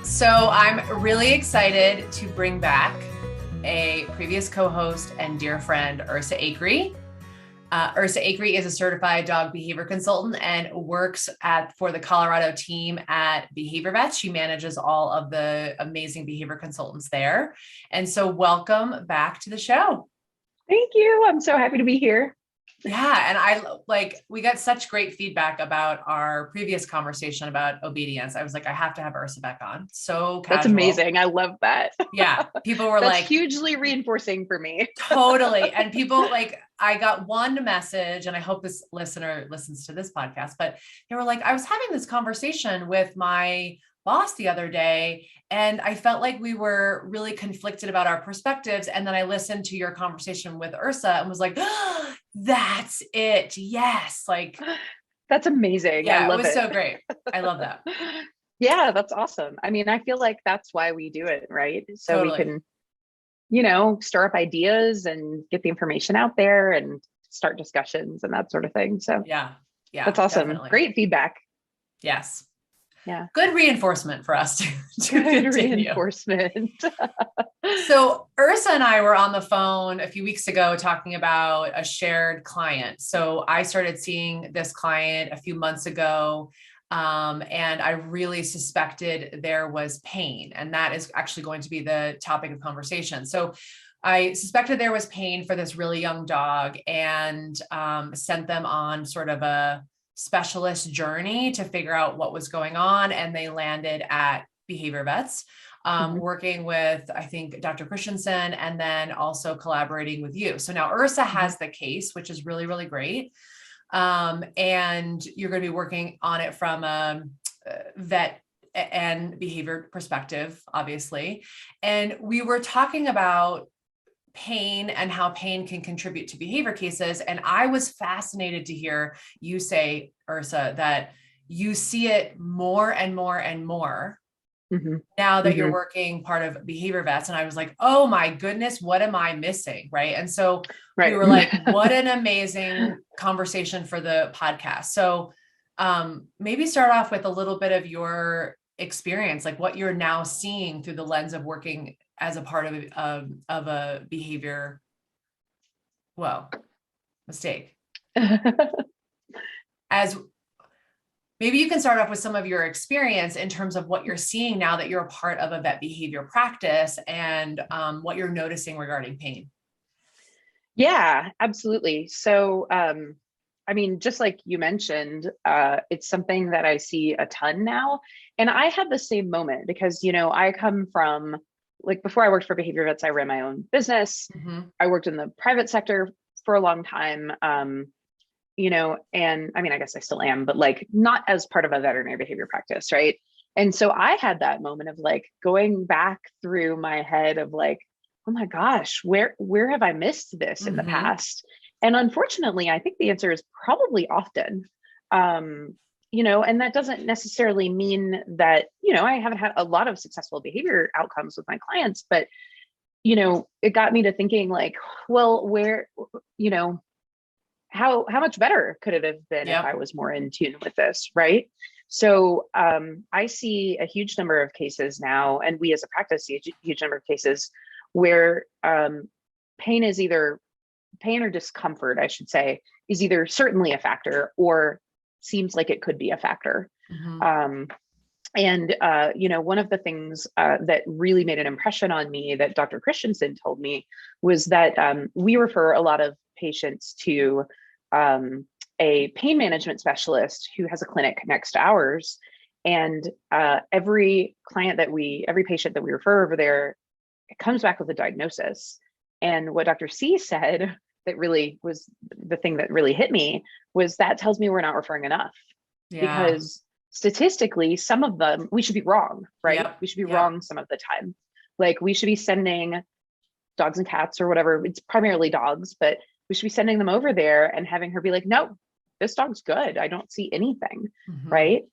So I'm really excited to bring back a previous co-host and dear friend, Ursa Acree. Ursa Acree is a certified dog behavior consultant and works for the Colorado team at Behavior Vets. She manages all of the amazing behavior consultants there. And so welcome back to the show. Thank you. I'm so happy to be here. Yeah. And we got such great feedback about our previous conversation about obedience. I was like, I have to have Ursa back on. So casual. That's amazing. I love that. Yeah. People were That's hugely reinforcing for me. Totally. And people I got one message, and I hope this listener listens to this podcast, but they were like, I was having this conversation with my boss the other day, and I felt like we were really conflicted about our perspectives. And then I listened to your conversation with Ursa and was like, oh, that's it. Yes. That's amazing. Yeah, I love it was so great. I love that. Yeah, that's awesome. I mean, I feel like that's why we do it, right? So Totally. We can, stir up ideas and get the information out there and start discussions and that sort of thing. So yeah, that's awesome. Definitely. Great feedback. Yes. Yeah. Good reinforcement for us to Good continue. Reinforcement. So Ursa and I were on the phone a few weeks ago talking about a shared client. So I started seeing this client a few months ago, and I really suspected there was pain. And that is actually going to be the topic of conversation. So I suspected there was pain for this really young dog, and sent them on sort of a specialist journey to figure out what was going on. And they landed at Behavior Vets, working with, I think, Dr. Christensen, and then also collaborating with you. So now Ursa has the case, which is really, really great. And you're going to be working on it from a vet and behavior perspective, obviously. And we were talking about pain and how pain can contribute to behavior cases. And I was fascinated to hear you say, Ursa, that you see it more and more and more now that you're working part of Behavior Vets. And I was like, oh my goodness, what am I missing? Right. And so we were like, what an amazing conversation for the podcast. So maybe start off with a little bit of your experience, like what you're now seeing through the lens of working as a part of a behavior, mistake. As maybe you can start off with some of your experience in terms of what you're seeing now that you're a part of a vet behavior practice, and what you're noticing regarding pain. Yeah, absolutely. So, I mean, just like you mentioned, it's something that I see a ton now. And I had the same moment because, I come from, before I worked for Behavior Vets, I ran my own business. I worked in the private sector for a long time, and I mean, I guess I still am, but not as part of a veterinary behavior practice, right? And so I had that moment of going back through my head of oh my gosh, where have I missed this in the past? And unfortunately, I think the answer is probably often, and that doesn't necessarily mean that, I haven't had a lot of successful behavior outcomes with my clients, but, it got me to thinking well, where, how much better could it have been if I was more in tune with this, right? So I see a huge number of cases now, and we as a practice see a huge number of cases where pain or discomfort, I should say, is either certainly a factor or seems like it could be a factor. One of the things that really made an impression on me that Dr. Christensen told me was that we refer a lot of patients to a pain management specialist who has a clinic next to ours. And every patient that we refer over there, it comes back with a diagnosis. And what Dr. C said that really was the thing that really hit me was that tells me we're not referring enough. Because statistically, some of them, we should be wrong, right? We should be wrong some of the time. We should be sending dogs and cats or whatever, it's primarily dogs, but we should be sending them over there and having her be like, no, this dog's good. I don't see anything, right?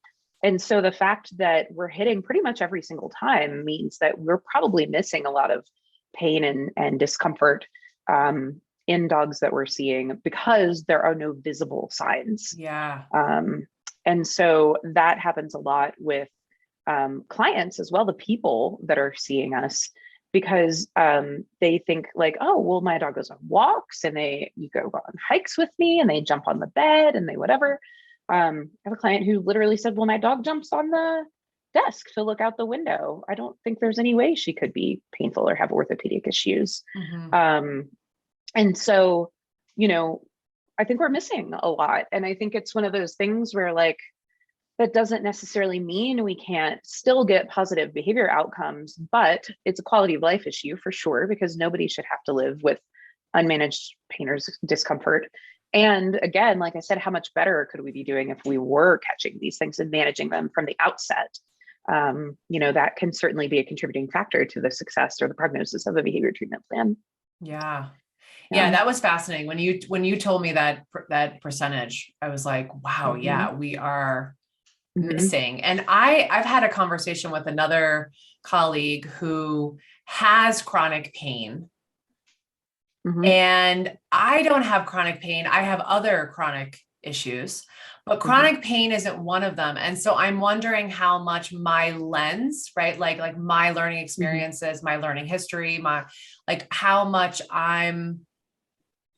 And so the fact that we're hitting pretty much every single time means that we're probably missing a lot of pain and discomfort in dogs that we're seeing because there are no visible signs. Yeah. And so that happens a lot with clients as well, the people that are seeing us, because they think like, oh, well, my dog goes on walks and you go on hikes with me and they jump on the bed and they whatever. I have a client who literally said, well, my dog jumps on the desk to look out the window. I don't think there's any way she could be painful or have orthopedic issues. And so, I think we're missing a lot. And I think it's one of those things where like, that doesn't necessarily mean we can't still get positive behavior outcomes, but it's a quality of life issue for sure, because nobody should have to live with unmanaged pain or discomfort. And again, like I said, how much better could we be doing if we were catching these things and managing them from the outset? That can certainly be a contributing factor to the success or the prognosis of a behavior treatment plan. Yeah. That was fascinating. When you told me that percentage, I was like, wow, yeah, we are missing. And I've had a conversation with another colleague who has chronic pain. And I don't have chronic pain. I have other chronic issues, but chronic pain isn't one of them. And so I'm wondering how much my lens, right? Like my learning experiences, my learning history, how much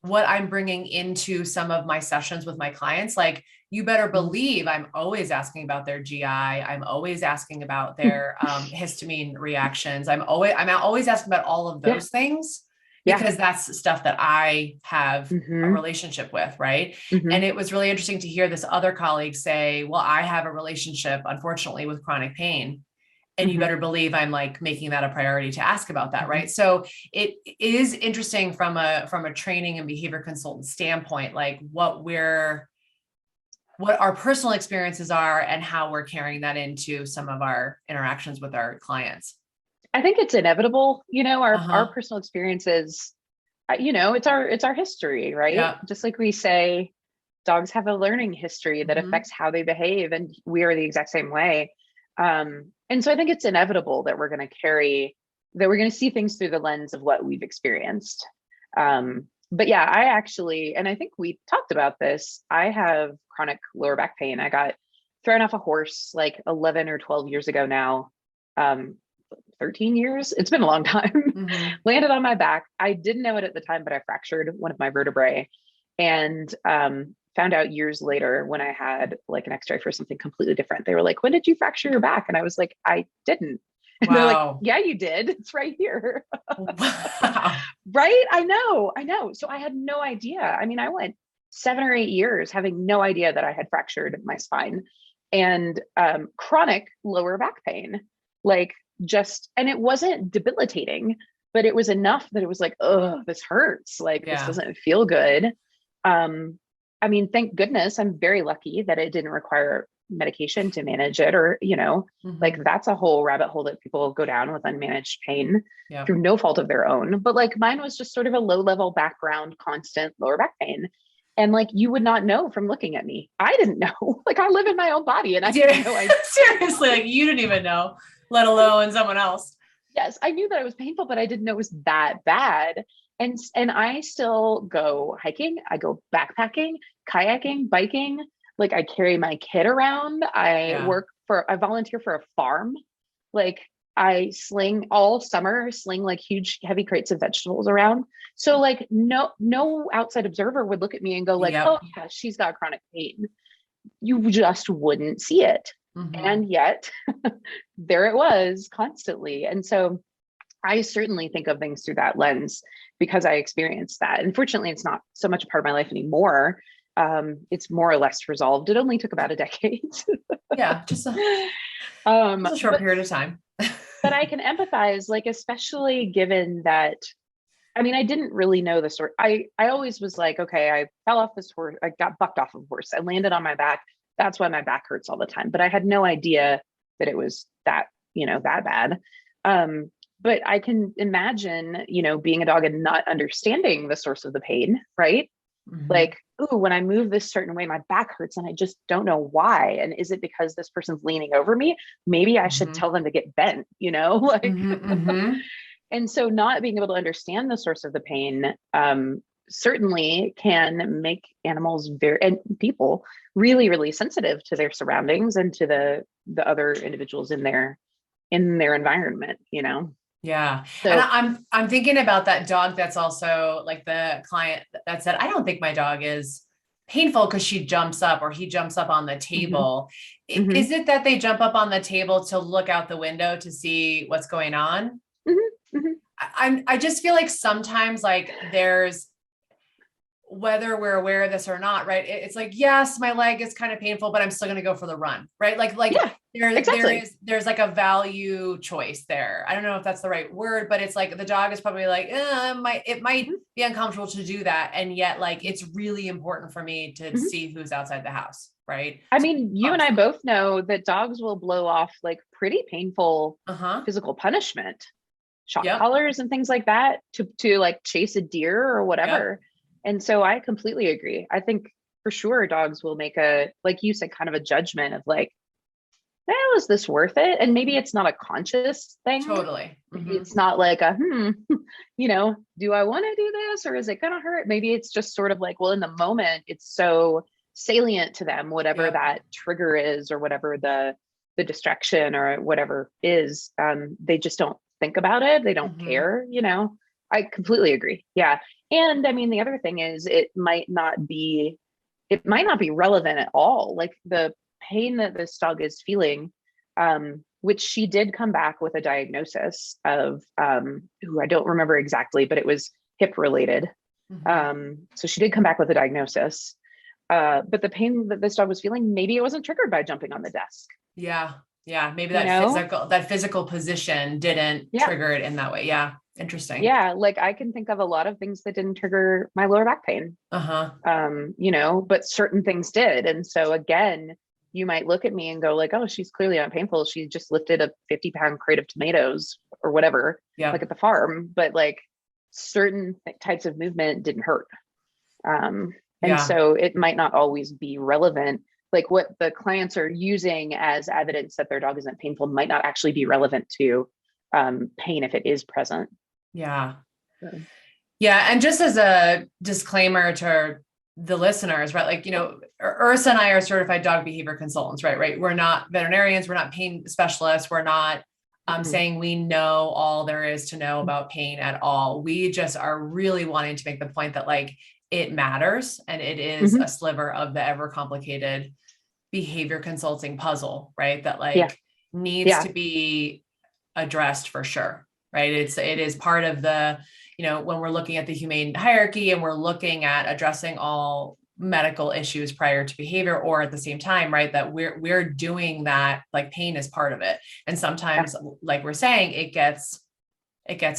what I'm bringing into some of my sessions with my clients. Like, you better believe I'm always asking about their GI. I'm always asking about their histamine reactions. I'm always asking about all of those things, because that's stuff that I have a relationship with. Right. And it was really interesting to hear this other colleague say, well, I have a relationship, unfortunately, with chronic pain. And you better believe I'm like making that a priority to ask about that. Right. So it is interesting from a training and behavior consultant standpoint, like what our personal experiences are and how we're carrying that into some of our interactions with our clients. I think it's inevitable, our personal experiences, it's our history, right? Yeah. Just like we say, dogs have a learning history that affects how they behave, and we are the exact same way. And so I think it's inevitable that we're going to see things through the lens of what we've experienced. But yeah, and I think we talked about this. I have chronic lower back pain. I got thrown off a horse like 11 or 12 years ago now. 13 years. It's been a long time. Landed on my back. I didn't know it at the time, but I fractured one of my vertebrae, and found out years later when I had like an x-ray for something completely different. They were like, when did you fracture your back? And I was like, I didn't. And they're like, yeah, you did. It's right here. Wow. Right? I know. So I had no idea. I mean, I went 7 or 8 years having no idea that I had fractured my spine, and chronic lower back pain, and it wasn't debilitating, but it was enough that it was like, oh, this hurts. This doesn't feel good. I mean, thank goodness, I'm very lucky that it didn't require medication to manage it, or, that's a whole rabbit hole that people go down with unmanaged pain through no fault of their own. But mine was just sort of a low level background, constant lower back pain. And you would not know from looking at me. I didn't know. I live in my own body, and I didn't know. Seriously, you didn't even know, let alone someone else. Yes, I knew that it was painful, but I didn't know it was that bad. And I still go hiking. I go backpacking, kayaking, biking. I carry my kid around. I volunteer for a farm. I sling all summer, huge, heavy crates of vegetables around. So no outside observer would look at me and go oh yeah, she's got chronic pain. You just wouldn't see it. And yet there it was constantly. And so I certainly think of things through that lens because I experienced that. And fortunately, it's not so much a part of my life anymore. It's more or less resolved. It only took about a decade. Just a short period of time. But I can empathize, especially given that, I mean, I didn't really know the story. I always was okay, I fell off this horse. I got bucked off of a horse. I landed on my back. That's why my back hurts all the time. But I had no idea that it was that bad. But I can imagine, being a dog and not understanding the source of the pain, right? Ooh, when I move this certain way, my back hurts and I just don't know why. And is it because this person's leaning over me? Maybe I should tell them to get bent, And so not being able to understand the source of the pain certainly can make animals and people really, really sensitive to their surroundings and to the the other individuals in their environment, Yeah. So And I'm thinking about that dog that's also like the client that said, I don't think my dog is painful because she jumps up or he jumps up on the table. mm-hmm. Is it that they jump up on the table to look out the window to see what's going on? Mm-hmm. Mm-hmm. I just feel like sometimes like there's, whether we're aware of this or not, right? It's like, yes, my leg is kind of painful, but I'm still going to go for the run, right? Yeah, exactly. There's like a value choice there. I don't know if that's the right word, but it's like the dog is probably like, it might be uncomfortable to do that. And yet like, it's really important for me to see who's outside the house. Right. I mean, you and I both know that dogs will blow off like pretty painful physical punishment, shock collars and things like that to like chase a deer or whatever. Yep. And so I completely agree. I think for sure dogs will make a, like you said, kind of a judgment of like, was this worth it? And maybe it's not a conscious thing. Totally. It's not like a, do I want to do this or is it going to hurt? Maybe it's just sort of like, well, in the moment, it's so salient to them, whatever that trigger is or whatever the distraction or whatever is, they just don't think about it. They don't care, I completely agree. Yeah. And I mean, the other thing is it might not be relevant at all. Like the pain that this dog is feeling, which she did come back with a diagnosis of, who I don't remember exactly, but it was hip related. So she did come back with a diagnosis. But the pain that this dog was feeling, maybe it wasn't triggered by jumping on the desk. Yeah. Yeah. Maybe that physical position didn't trigger it in that way. Yeah. Interesting. Yeah. Like I can think of a lot of things that didn't trigger my lower back pain. But certain things did. And so again, you might look at me and go like, oh, she's clearly not painful. She just lifted a 50-pound crate of tomatoes or whatever, like at the farm, but like certain types of movement didn't hurt. And so it might not always be relevant. Like what the clients are using as evidence that their dog isn't painful might not actually be relevant to pain if it is present. Yeah. Yeah. And just as a disclaimer to the listeners, right? Like, Ursa and I are certified dog behavior consultants, right? We're not veterinarians. We're not pain specialists. We're not saying we know all there is to know about pain at all. We just are really wanting to make the point that like, it matters. And it is a sliver of the ever complicated behavior consulting puzzle, right? That like needs to be addressed for sure. Right. It is part of the, when we're looking at the humane hierarchy and we're looking at addressing all medical issues prior to behavior, or at the same time, right, that we're doing that, like pain is part of it. And sometimes, like we're saying, it gets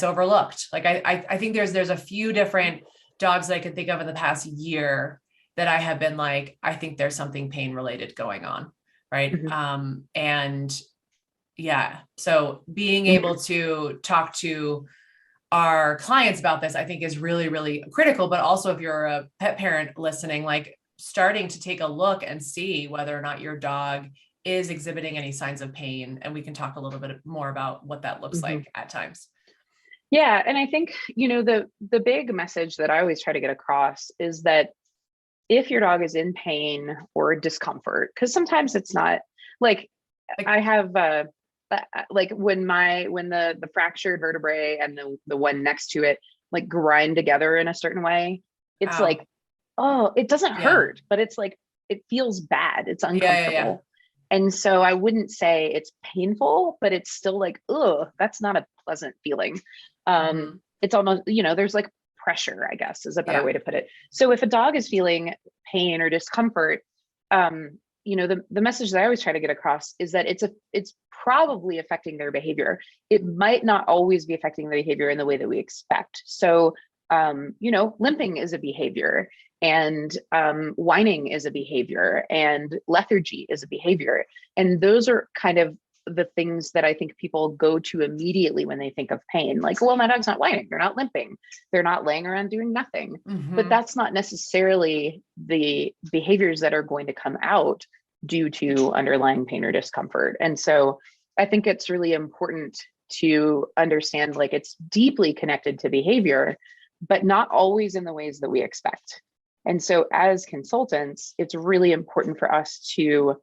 overlooked. Like I think there's a few different dogs that I could think of in the past year that I have been like, I think there's something pain related going on. Right. And yeah. So being able to talk to our clients about this, I think is really, really critical. But also if you're a pet parent listening, like starting to take a look and see whether or not your dog is exhibiting any signs of pain. And we can talk a little bit more about what that looks like at times. Yeah. And I think, the big message that I always try to get across is that if your dog is in pain or discomfort, because sometimes it's not like I have, like when the fractured vertebrae and the one next to it like grind together in a certain way, it's like, oh, it doesn't hurt, but it's like, it feels bad. It's uncomfortable. And so I wouldn't say it's painful, but it's still like, oh, that's not a pleasant feeling. It's almost, there's like pressure, I guess is a better way to put it. So if a dog is feeling pain or discomfort, the message that I always try to get across is that it's probably affecting their behavior. It might not always be affecting the behavior in the way that we expect. So, limping is a behavior, and whining is a behavior, and lethargy is a behavior. And those are kind of the things that I think people go to immediately when they think of pain. Like, well, my dog's not whining, they're not limping, they're not laying around doing nothing. But that's not necessarily the behaviors that are going to come out due to underlying pain or discomfort. And so I think it's really important to understand, like, it's deeply connected to behavior, but not always in the ways that we expect. And so as consultants, it's really important for us to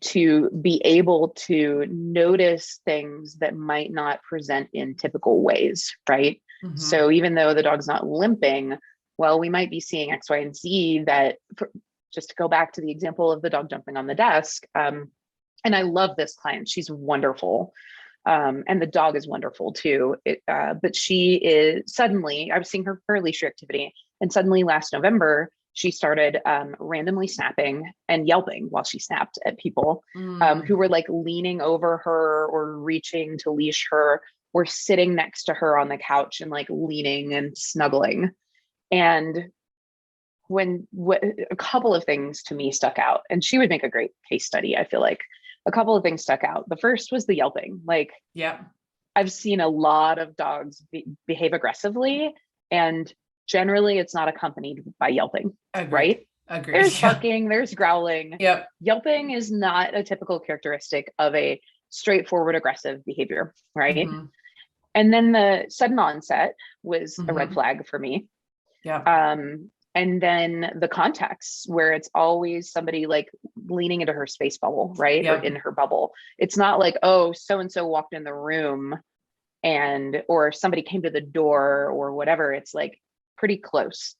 to be able to notice things that might not present in typical ways, right? Mm-hmm. So even though the dog's not limping, well, we might be seeing X, Y, and Z that, just to go back to the example of the dog jumping on the desk. And I love this client. She's wonderful. And the dog is wonderful too. But she is suddenly, I was seeing her for leash activity, and suddenly last November, she started randomly snapping and yelping while she snapped at people who were like leaning over her or reaching to leash her or sitting next to her on the couch and like leaning and snuggling. And a couple of things to me stuck out, and she would make a great case study. I feel like a couple of things stuck out. The first was the yelping. Like, yep. I've seen a lot of dogs behave aggressively, and generally it's not accompanied by yelping. Agreed. Right? Agreed. There's barking, there's growling. Yep. Yelping is not a typical characteristic of a straightforward aggressive behavior, right? Mm-hmm. And then the sudden onset was Mm-hmm. a red flag for me. Yep. And then the context where it's always somebody like leaning into her space bubble, right? Yep. Or in her bubble. It's not like, oh, so-and-so walked in the room or somebody came to the door or whatever. It's like pretty close.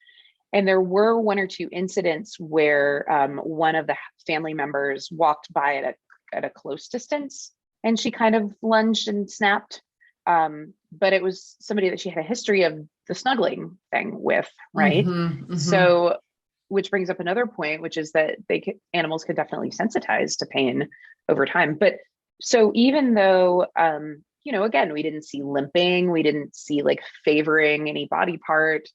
And there were one or two incidents where one of the family members walked by at a close distance, and she kind of lunged and snapped. But it was somebody that she had a history of the snuggling thing with, right? Mm-hmm. Mm-hmm. So, which brings up another point, which is that animals can definitely sensitize to pain over time. But so even though, again, we didn't see limping, we didn't see like favoring any body part,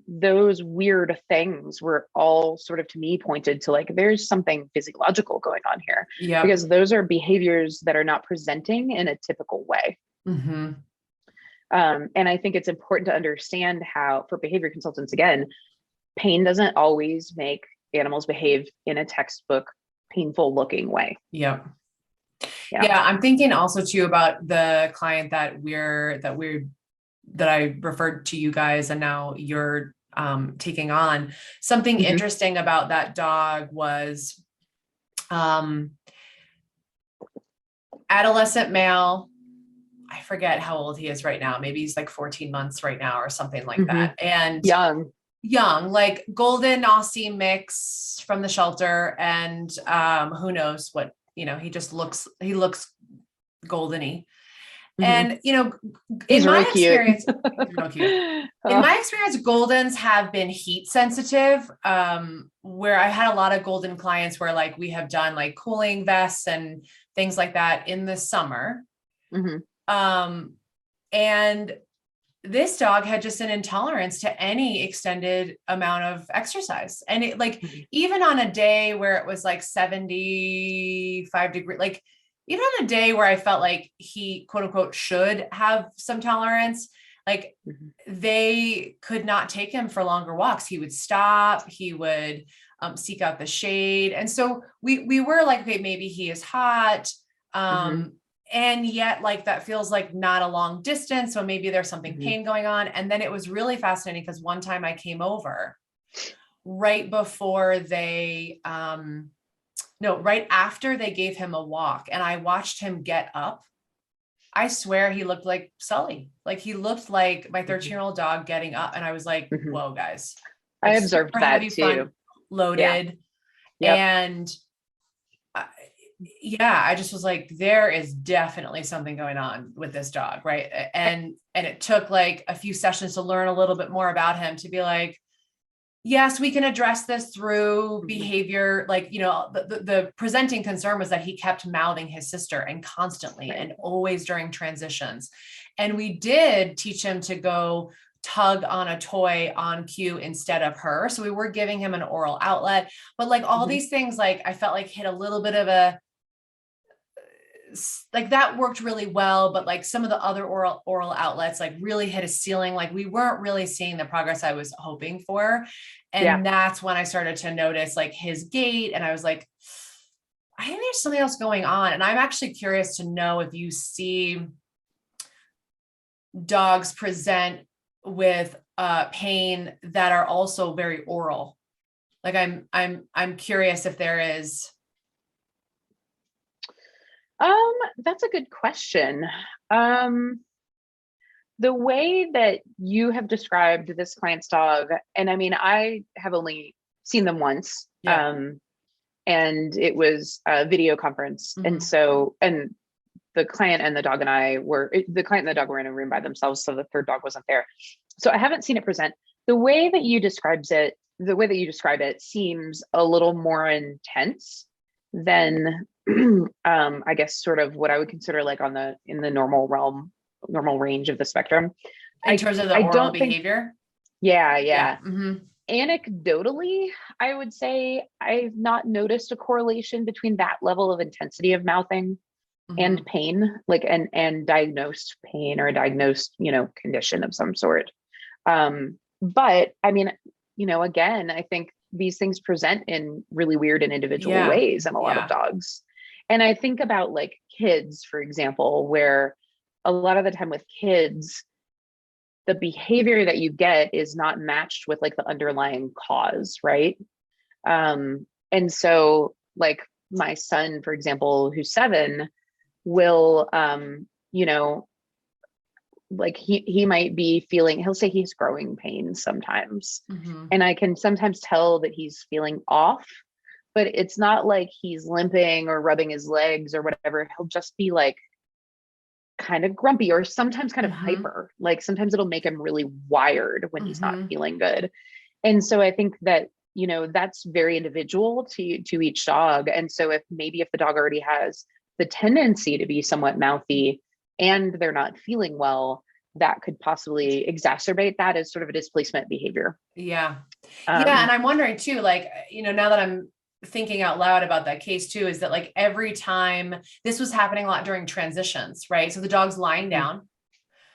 those weird things were all sort of, to me, pointed to like, there's something physiological going on here. Yeah. Because those are behaviors that are not presenting in a typical way. Mm-hmm. And I think it's important to understand how, for behavior consultants, again, pain doesn't always make animals behave in a textbook, painful looking way. Yep. Yeah. I'm thinking also too about the client that I referred to you guys, and now you're taking on. Something Mm-hmm. interesting about that dog was adolescent male. I forget how old he is right now. Maybe he's like 14 months right now or something like Mm-hmm. that. And young, like golden Aussie mix from the shelter. And who knows what, he looks goldeny. Mm-hmm. And, he's in my really cute. experience, he's real cute. In my experience, Goldens have been heat sensitive, where I had a lot of golden clients where like we have done like cooling vests and things like that in the summer. Mm-hmm. And this dog had just an intolerance to any extended amount of exercise. And it like, Mm-hmm. even on a day where it was like 75 degrees, like even on a day where I felt like he quote unquote should have some tolerance, like Mm-hmm. they could not take him for longer walks. He would stop, he would seek out the shade. And so we were like, okay, maybe he is hot. Mm-hmm. And yet like, that feels like not a long distance. So maybe there's something Mm-hmm. pain going on. And then it was really fascinating because one time I came over right before right after they gave him a walk, and I watched him get up. I swear he looked like Sully. Like he looked like my 13-year-old dog getting up. And I was like, Mm-hmm. whoa, guys. I Like, observed super that heavy too. front loaded. Yeah. Yep. And I just was like, there is definitely something going on with this dog. Right. And it took like a few sessions to learn a little bit more about him, to be like, yes, we can address this through behavior. Like, the presenting concern was that he kept mouthing his sister, and constantly, Right. and always during transitions. And we did teach him to go tug on a toy on cue instead of her. So we were giving him an oral outlet, but like all Mm-hmm. these things, like I felt like hit a little bit of like that worked really well, but like some of the other oral outlets like really hit a ceiling. Like we weren't really seeing the progress I was hoping for. And that's when I started to notice like his gait, and I was like, I think there's something else going on. And I'm actually curious to know if you see dogs present with pain that are also very oral. Like I'm curious if there is That's a good question. Um, the way that you have described this client's dog, and I mean, I have only seen them once, Yeah. and it was a video conference. And so, and the client and the dog the client and the dog were in a room by themselves. So the third dog wasn't there. So I haven't seen it present. The way that you describe it seems a little more intense than, I guess sort of what I would consider like in the normal range of the spectrum. In terms of the I oral don't think, behavior. yeah. Mm-hmm. Anecdotally, I would say I've not noticed a correlation between that level of intensity of mouthing and pain, like and diagnosed pain or a diagnosed, condition of some sort. But I mean, again, I think these things present in really weird and individual ways in a lot of dogs. And I think about like kids, for example, where a lot of the time with kids, the behavior that you get is not matched with like the underlying cause, right? And so like my son, for example, who's 7, will, like he might be feeling, he'll say he's growing pains sometimes. And I can sometimes tell that he's feeling off, but it's not like he's limping or rubbing his legs or whatever. He'll just be like kind of grumpy or sometimes kind of hyper. Like sometimes it'll make him really wired when he's not feeling good. And so I think that, that's very individual to each dog. And so if the dog already has the tendency to be somewhat mouthy and they're not feeling well, that could possibly exacerbate that as sort of a displacement behavior. Yeah. And I'm wondering too, like, now that I'm thinking out loud about that case too, is that like every time this was happening a lot during transitions, right? So the dog's lying down,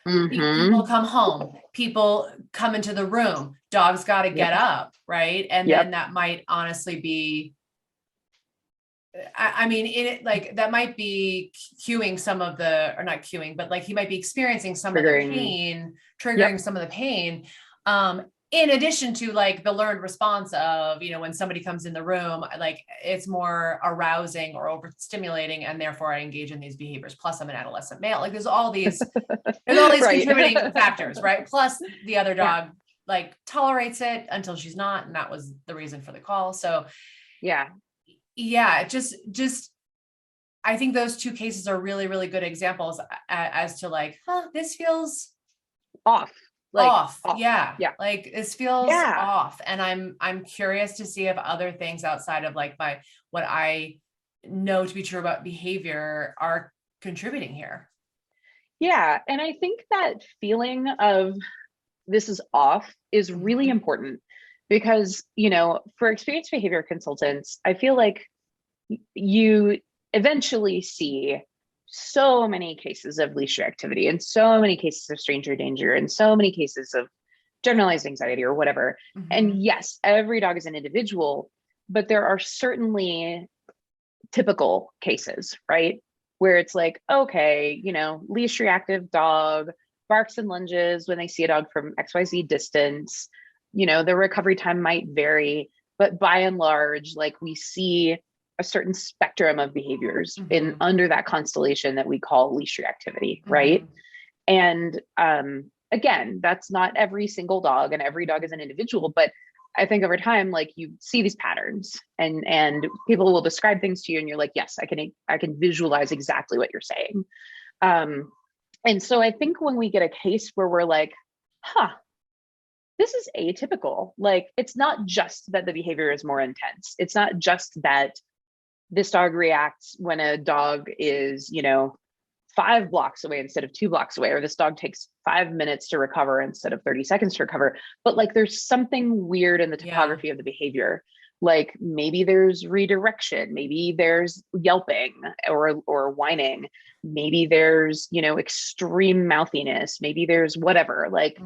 people come home, people come into the room, dog's got to get up, right? And then that might honestly be, I mean, that might be cueing some of or not cueing, but like he might be experiencing some of the pain, triggering some of the pain. In addition to like the learned response of, when somebody comes in the room, like it's more arousing or overstimulating, and therefore I engage in these behaviors. Plus I'm an adolescent male. Like there's all these contributing factors, right? Plus the other dog like tolerates it until she's not. And that was the reason for the call. So just I think those two cases are really, really good examples as to like, this feels off. Yeah. Like this feels off. And I'm curious to see if other things outside of like what I know to be true about behavior are contributing here. Yeah. And I think that feeling of this is off is really important because, for experienced behavior consultants, I feel like you eventually see so many cases of leash reactivity and so many cases of stranger danger and so many cases of generalized anxiety or whatever. And yes, every dog is an individual, but there are certainly typical cases, right? Where it's like, okay, leash reactive dog barks and lunges when they see a dog from XYZ distance, the recovery time might vary, but by and large, like we see a certain spectrum of behaviors in under that constellation that we call leash reactivity, right? And again, that's not every single dog, and every dog is an individual, but I think over time, like you see these patterns, and people will describe things to you, and you're like, yes, I can visualize exactly what you're saying. And so I think when we get a case where we're like, this is atypical, like it's not just that the behavior is more intense. It's not just that this dog reacts when a dog is, 5 blocks away instead of 2 blocks away, or this dog takes 5 minutes to recover instead of 30 seconds to recover. But like, there's something weird in the topography of the behavior. Like maybe there's redirection, maybe there's yelping or whining, maybe there's, extreme mouthiness, maybe there's whatever. Like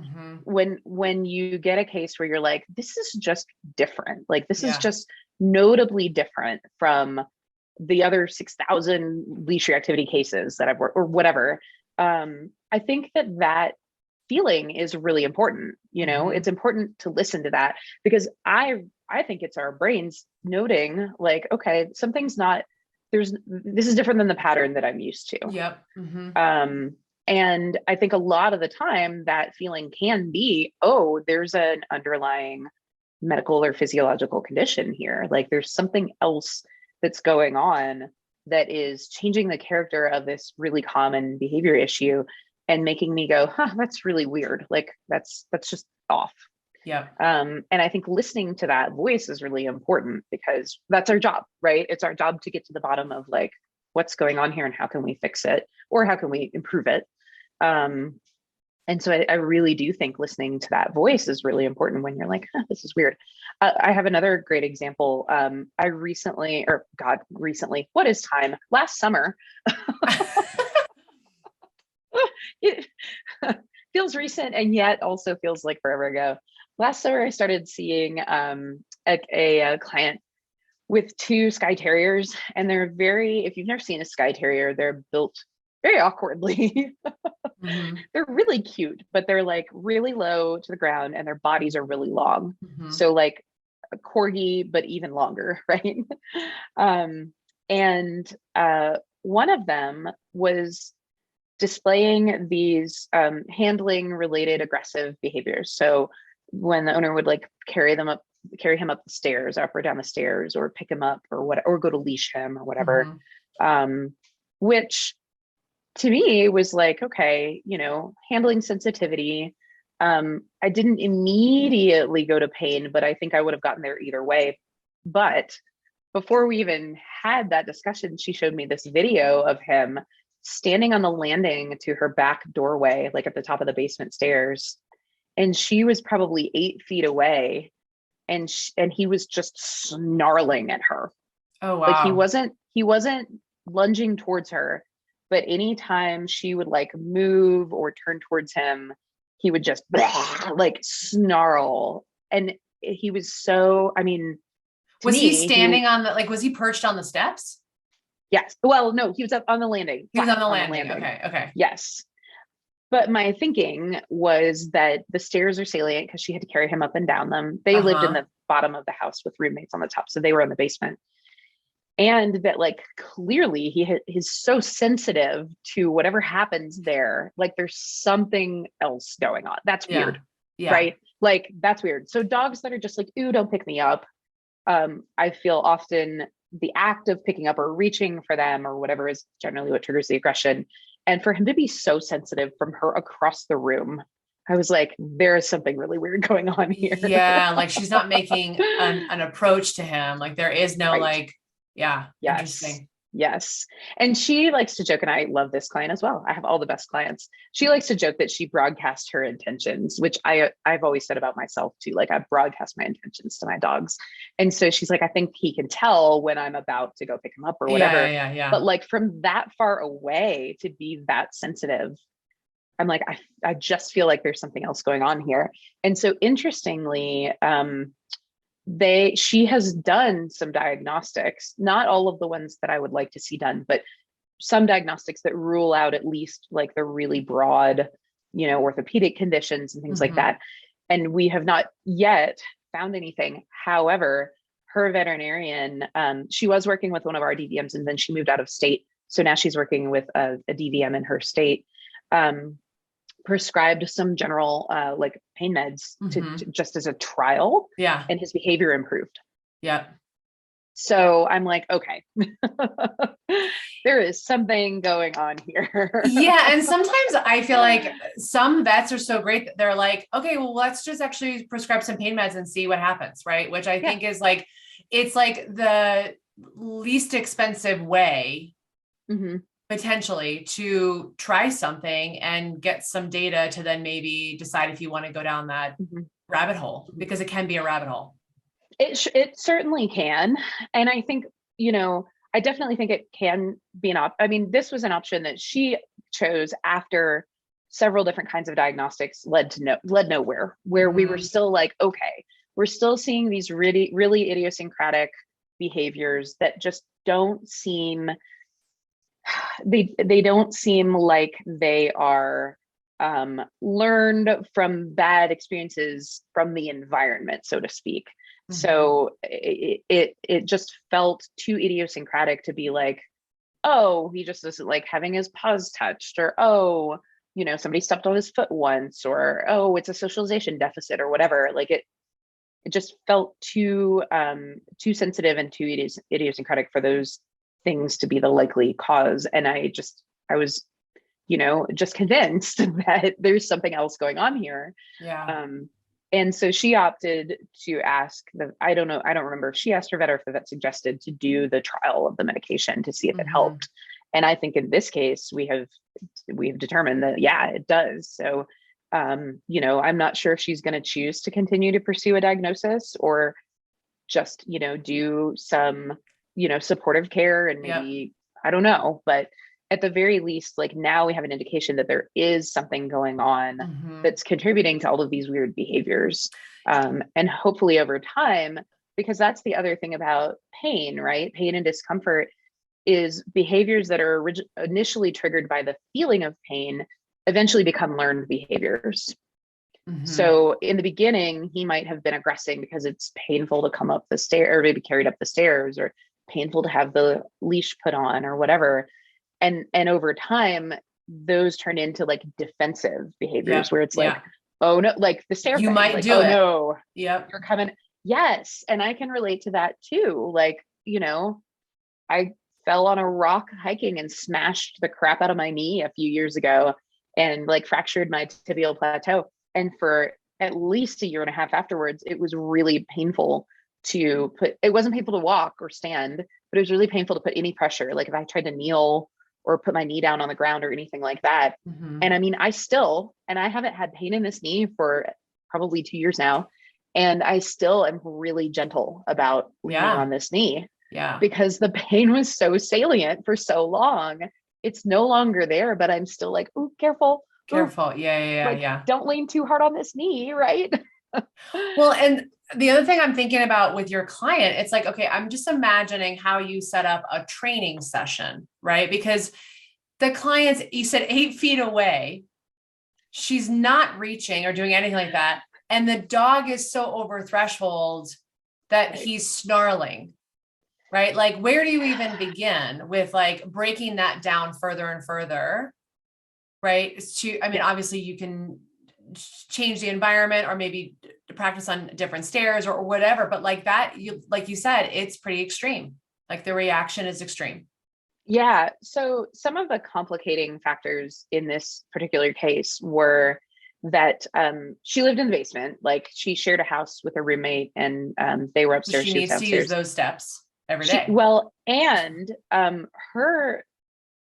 when you get a case where you're like, this is just different, like this is just notably different from the other 6,000 leash reactivity cases that I've worked or whatever. I think that feeling is really important. It's important to listen to that because I think it's our brains noting like, okay, something's not this is different than the pattern that I'm used to. Yep. Mm-hmm. And I think a lot of the time that feeling can be, oh, there's an underlying medical or physiological condition here. Like there's something else that's going on that is changing the character of this really common behavior issue and making me go, huh, that's really weird. Like that's just off. Yeah. And I think listening to that voice is really important because that's our job, right? It's our job to get to the bottom of like, what's going on here and how can we fix it or how can we improve it? And so I really do think listening to that voice is really important when you're like, huh, this is weird. I have another great example. I recently, what is time? Last summer, it feels recent and yet also feels like forever ago. Last summer, I started seeing a client with two Skye Terriers, and they're if you've never seen a Skye Terrier, they're built very awkwardly. Mm-hmm. They're really cute, but they're like really low to the ground and their bodies are really long. Mm-hmm. So like a corgi, but even longer, right? And one of them was displaying these handling related aggressive behaviors. So when the owner would like carry him up the stairs, up or down the stairs, or pick him up or what, or go to leash him or whatever, mm-hmm. Which to me was like, okay, handling sensitivity. I didn't immediately go to pain, but I think I would have gotten there either way. But before we even had that discussion, she showed me this video of him standing on the landing to her back doorway, like at the top of the basement stairs. And she was probably 8 feet away. And he was just snarling at her. Oh, wow. Like he wasn't lunging towards her, but anytime she would like move or turn towards him, he would just like snarl. And he was so, was he standing was he perched on the steps? Yes. Well, no, he was up on the landing. He was on the landing. Okay. Yes. But my thinking was that the stairs are salient because she had to carry him up and down them. They lived in the bottom of the house with roommates on the top. So they were in the basement. And that like, clearly he's so sensitive to whatever happens there. Like there's something else going on. That's weird. Yeah. Right? Like that's weird. So dogs that are just like, ooh, don't pick me up. I feel often the act of picking up or reaching for them or whatever is generally what triggers the aggression. And for him to be so sensitive from her across the room, I was like, there is something really weird going on here. Yeah. Like she's not making an approach to him. Like there is no right. Yeah. Yes. Interesting. Yes. And she likes to joke, and I love this client as well. I have all the best clients. She likes to joke that she broadcasts her intentions, which I've always said about myself too. Like I broadcast my intentions to my dogs. And so she's like, I think he can tell when I'm about to go pick him up or whatever. Yeah. But like from that far away to be that sensitive, I'm like, I just feel like there's something else going on here. And so interestingly, she has done some diagnostics, not all of the ones that I would like to see done, but some diagnostics that rule out at least like the really broad, orthopedic conditions and things like that. And we have not yet found anything. However, her veterinarian, she was working with one of our DVMs and then she moved out of state. So now she's working with a DVM in her state. Prescribed some general like pain meds to just as a trial. Yeah. And his behavior improved. Yeah. So I'm like, okay, there is something going on here. Yeah. And sometimes I feel like some vets are so great that they're like, okay, well, let's just actually prescribe some pain meds and see what happens. Right. Which I think is like, it's like the least expensive way potentially to try something and get some data to then maybe decide if you want to go down that rabbit hole, because it can be a rabbit hole. It certainly can. And I think, I definitely think it can be this was an option that she chose after several different kinds of diagnostics led nowhere, where we were still like, okay, we're still seeing these really, really idiosyncratic behaviors that just don't seem they don't seem like they are learned from bad experiences from the environment, so to speak. Mm-hmm. So it just felt too idiosyncratic to be like, oh, he just doesn't like having his paws touched, or, oh, somebody stepped on his foot once, or, oh, it's a socialization deficit or whatever. Like it just felt too sensitive and too idiosyncratic for those things to be the likely cause. And I was, just convinced that there's something else going on here. Yeah. And so she opted to ask I don't remember if she asked her vet or if the vet suggested to do the trial of the medication to see if it helped. And I think in this case, we've determined that, yeah, it does. So, I'm not sure if she's going to choose to continue to pursue a diagnosis or just, do some, supportive care and maybe, I don't know, but at the very least, like now we have an indication that there is something going on that's contributing to all of these weird behaviors. And hopefully over time, because that's the other thing about pain, right? Pain and discomfort is behaviors that are initially triggered by the feeling of pain eventually become learned behaviors. So in the beginning, he might have been aggressing because it's painful to come up the stair, or maybe carried up the stairs, or painful to have the leash put on or whatever. And over time, those turn into like defensive behaviors where it's like, oh no, like the stair. You might like, do oh it. No, yep, you're coming. Yes. And I can relate to that too. Like, I fell on a rock hiking and smashed the crap out of my knee a few years ago and like fractured my tibial plateau. And for at least a year and a half afterwards, it was really painful it wasn't painful to walk or stand, but it was really painful to put any pressure. Like if I tried to kneel or put my knee down on the ground or anything like that. And I mean, I haven't had pain in this knee for probably 2 years now. And I still am really gentle about leaning on this knee. Yeah. Because the pain was so salient for so long. It's no longer there, but I'm still like, oh, careful. Careful. Yeah. Don't lean too hard on this knee, right? Well, and the other thing I'm thinking about with your client, it's like, okay, I'm just imagining how you set up a training session, right? Because the client's, you said 8 feet away, she's not reaching or doing anything like that. And the dog is so over threshold that he's snarling, right? Like, where do you even begin with like breaking that down further and further, right? Obviously you can change the environment or maybe practice on different stairs or whatever, but like that, like you said, it's pretty extreme. Like the reaction is extreme. Yeah. So some of the complicating factors in this particular case were that she lived in the basement. Like she shared a house with a roommate and they were upstairs. She needs to use those steps every day. And her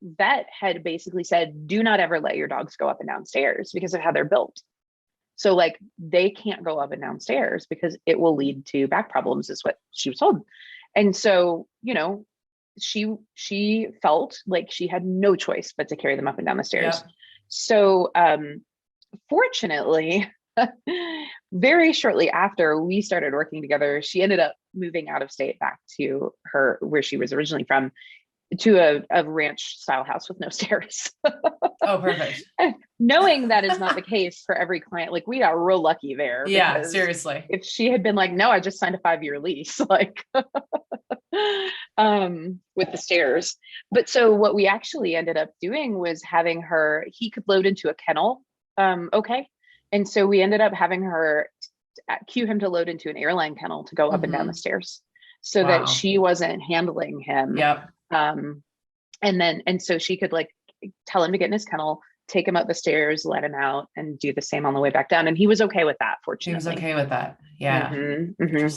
vet had basically said, do not ever let your dogs go up and down stairs because of how they're built. So like they can't go up and down stairs because it will lead to back problems is what she was told. And so, she felt like she had no choice but to carry them up and down the stairs. Yep. So fortunately, very shortly after we started working together, she ended up moving out of state back to where she was originally from, to a ranch style house with no stairs. Oh, perfect. Knowing that is not the case for every client. Like we got real lucky there. Yeah, seriously. If she had been like, no, I just signed a 5-year lease, like with the stairs. But so what we actually ended up doing was having he could load into a kennel. Okay. And so we ended up having her cue him to load into an airline kennel to go up and down the stairs so that she wasn't handling him. Yep. And so she could like tell him to get in his kennel, take him up the stairs, let him out, and do the same on the way back down. And he was okay with that, fortunately. He was okay with that. Yeah.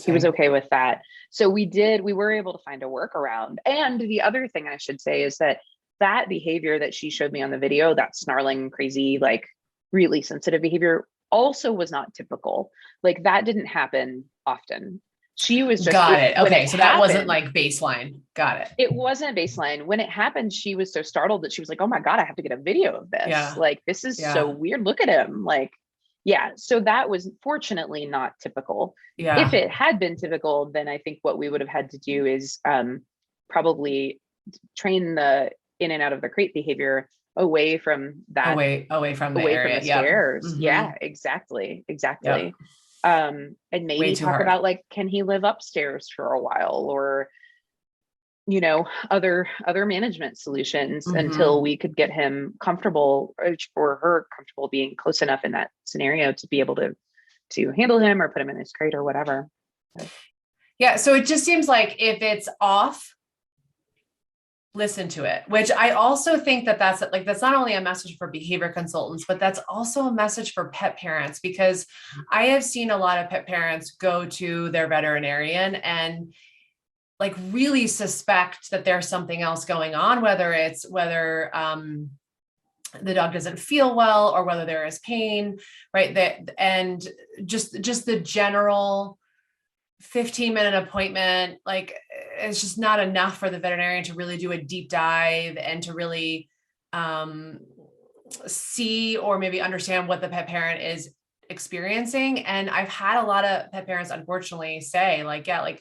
He was okay with that. So we were able to find a workaround. And the other thing I should say is that behavior that she showed me on the video, that snarling, crazy, like really sensitive behavior, also was not typical. Like that didn't happen often. She was just got it. Okay. So that wasn't like baseline. Got it. It wasn't baseline. When it happened, she was so startled that she was like, oh my God, I have to get a video of this. Yeah. Like, this is so weird. Look at him. Like, yeah. So that was fortunately not typical. Yeah. If it had been typical, then I think what we would have had to do is probably train the in and out of the crate behavior away from that, away from the away from area. the Yep. stairs. Mm-hmm. Yeah, exactly. Yep. Exactly. And Way maybe too talk hard. about like, can he live upstairs for a while, or, you know, other management solutions Mm-hmm. until we could get him comfortable, or her comfortable being close enough in that scenario to be able to handle him or put him in his crate or whatever. Yeah. So it just seems like if it's off, listen to it, which I also think that that's not only a message for behavior consultants, but that's also a message for pet parents, because I have seen a lot of pet parents go to their veterinarian and like really suspect that there's something else going on, whether the dog doesn't feel well or whether there is pain, right? And just the general 15-minute appointment, like it's just not enough for the veterinarian to really do a deep dive and to really see or maybe understand what the pet parent is experiencing. And I've had a lot of pet parents, unfortunately, say like, yeah, like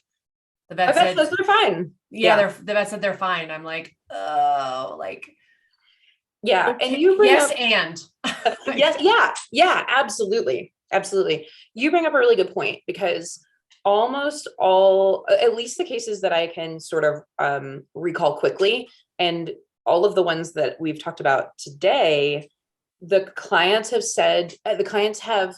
the vet said they're fine. Yeah, the vet said they're fine. I'm like, oh, like, yeah. okay. And you bring yes, up, and yeah, absolutely. You bring up a really good point, because almost all, at least the cases that I can sort of recall quickly, and all of the ones that we've talked about today, the clients have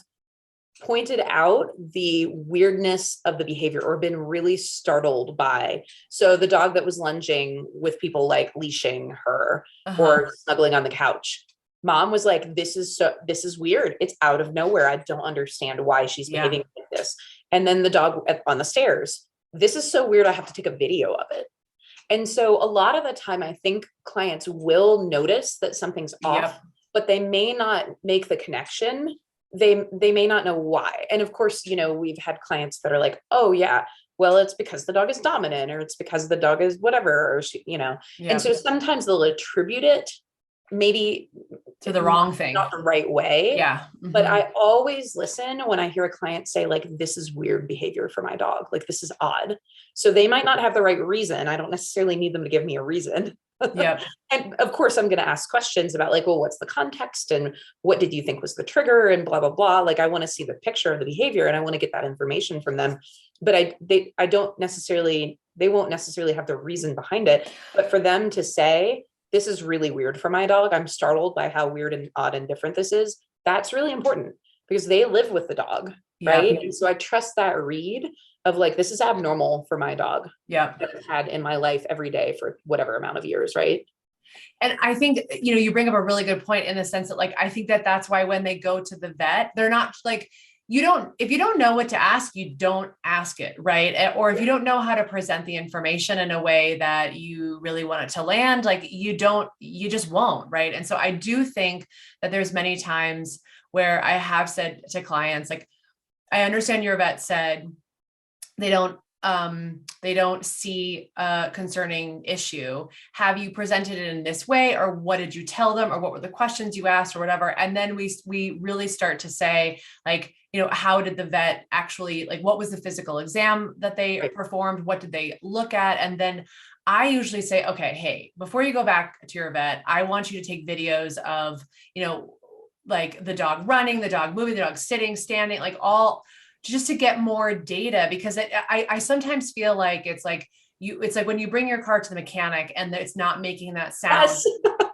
pointed out the weirdness of the behavior or been really startled by. So the dog that was lunging with people like leashing her or snuggling on the couch, mom was like, this is weird. It's out of nowhere. I don't understand why she's behaving like this. And then the dog on the stairs, this is so weird. I have to take a video of it. And so a lot of the time, I think clients will notice that something's off, but they may not make the connection. They may not know why. And of course, you know, we've had clients that are like, oh yeah, well, it's because the dog is dominant, or it's because the dog is whatever, or she, you know, and so sometimes they'll attribute it maybe to the wrong thing, not the right way. Yeah. Mm-hmm. But I always listen when I hear a client say like, this is weird behavior for my dog. Like, this is odd. So they might not have the right reason. I don't necessarily need them to give me a reason. Yeah. And of course I'm going to ask questions about like, well, what's the context and what did you think was the trigger and blah, blah, blah. Like, I want to see the picture of the behavior and I want to get that information from them. But they won't necessarily have the reason behind it. But for them to say, this is really weird for my dog, I'm startled by how weird and odd and different this is, that's really important, because they live with the dog, right? And so I trust that read of like, this is abnormal for my dog. Yeah. That I've had in my life every day for whatever amount of years. Right. And I think, you know, you bring up a really good point in the sense that like, I think that that's why when they go to the vet, they're not like, if you don't know what to ask, you don't ask it. Right. Or if you don't know how to present the information in a way that you really want it to land, like you just won't. Right. And so I do think that there's many times where I have said to clients, like, I understand your vet said they don't see a concerning issue. Have you presented it in this way, or what did you tell them, or what were the questions you asked, or whatever? And then we really start to say, like, you know, how did the vet actually, like, what was the physical exam that they performed? What did they look at? And then I usually say, okay, hey, before you go back to your vet, I want you to take videos of, you know, like the dog running, the dog moving, the dog sitting, standing, like all, just to get more data, because I sometimes feel like it's like when you bring your car to the mechanic and it's not making that sound. Yes.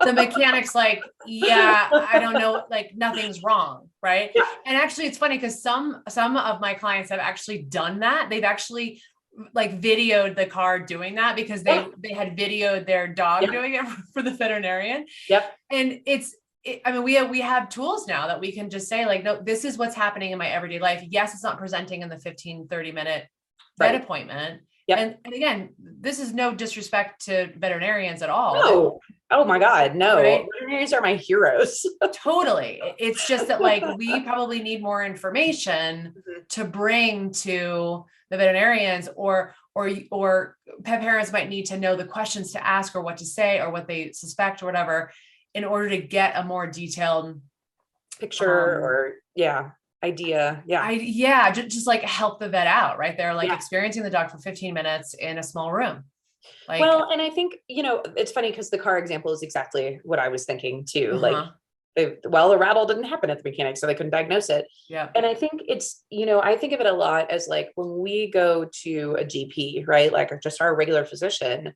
The mechanic's like, yeah, I don't know, like nothing's wrong. Right. Yeah. And actually it's funny because some of my clients have actually done that. They've actually like videoed the car doing that because they had videoed their dog doing it for the veterinarian. Yep. And I mean, we have tools now that we can just say like, no, this is what's happening in my everyday life. Yes, it's not presenting in the 15-30 minute vet appointment. Yep. And again, this is no disrespect to veterinarians at all. No. Oh my God. No. Right? Veterinarians are my heroes. Totally. It's just that like, we probably need more information to bring to the veterinarians, or pet parents might need to know the questions to ask or what to say or what they suspect or whatever, in order to get a more detailed picture or idea. Just like help the vet out, right? They're like experiencing the dog for 15 minutes in a small room. Like, well, and I think, it's funny because the car example is exactly what I was thinking too. Like, the rattle didn't happen at the mechanic, so they couldn't diagnose it. yeah. And I think it's, I think of it a lot as like when we go to a GP, right? Like just our regular physician,